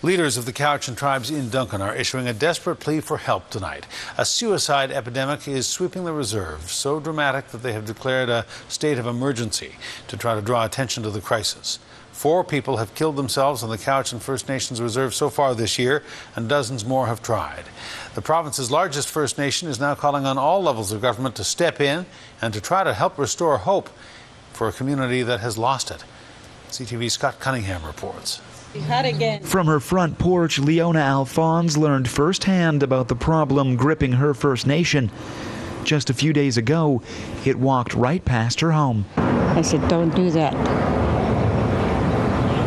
Leaders of the Cowichan Tribes in Duncan are issuing a desperate plea for help tonight. A suicide epidemic is sweeping the reserve, so dramatic that they have declared a state of emergency to try to draw attention to the crisis. 4 people have killed themselves on the Cowichan First Nation's reserve so far this year, and dozens more have tried. The province's largest First Nation is now calling on all levels of government to step in and to try to help restore hope for a community that has lost it. CTV's Scott Cunningham reports. From her front porch, Leona Alphonse learned firsthand about the problem gripping her First Nation. Just a few days ago, it walked right past her home. I said, don't do that.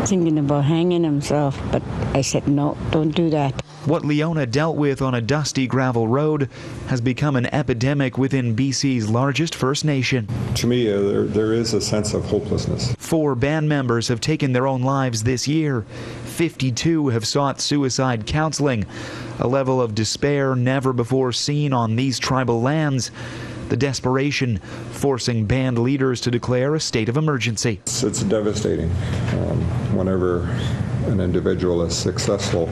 Thinking about hanging himself, but I said, no, don't do that. What Leona dealt with on a dusty gravel road has become an epidemic within BC's largest First Nation. To me, there is a sense of hopelessness. 4 band members have taken their own lives this year. 52 have sought suicide counseling, a level of despair never before seen on these tribal lands. The desperation forcing band leaders to declare a state of emergency. It's devastating. Whenever an individual is successful,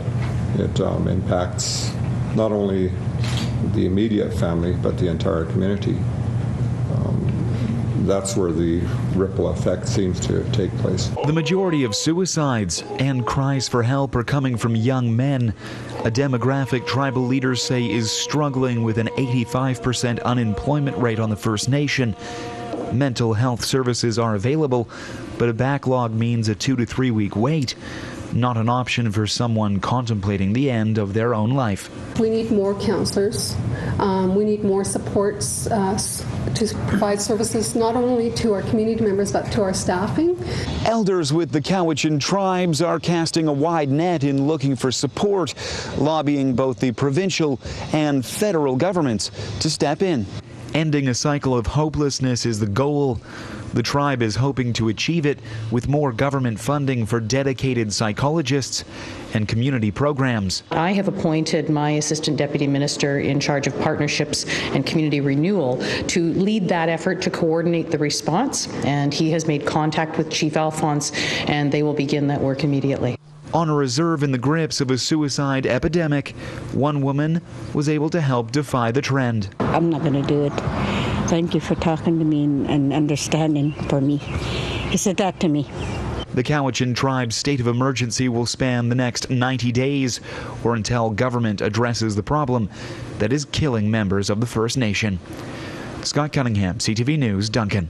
it impacts not only the immediate family, but the entire community. That's where the ripple effect seems to take place. The majority of suicides and cries for help are coming from young men, a demographic tribal leaders say is struggling with an 85% unemployment rate on the First Nation. Mental health services are available, but a backlog means a 2 to 3 week wait. Not an option for someone contemplating the end of their own life. We need more councillors. We need more supports to provide services not only to our community members but to our staffing. Elders with the Cowichan Tribes are casting a wide net in looking for support, lobbying both the provincial and federal governments to step in. Ending a cycle of hopelessness is the goal. The tribe is hoping to achieve it with more government funding for dedicated psychologists and community programs. I have appointed my Assistant Deputy Minister in charge of partnerships and community renewal to lead that effort to coordinate the response, and he has made contact with Chief Alphonse, and they will begin that work immediately. On a reserve in the grips of a suicide epidemic, one woman was able to help defy the trend. I'm not going to do it. Thank you for talking to me and understanding for me. He said that to me. The Cowichan Tribes state of emergency will span the next 90 days or until government addresses the problem that is killing members of the First Nation. Scott Cunningham, CTV News, Duncan.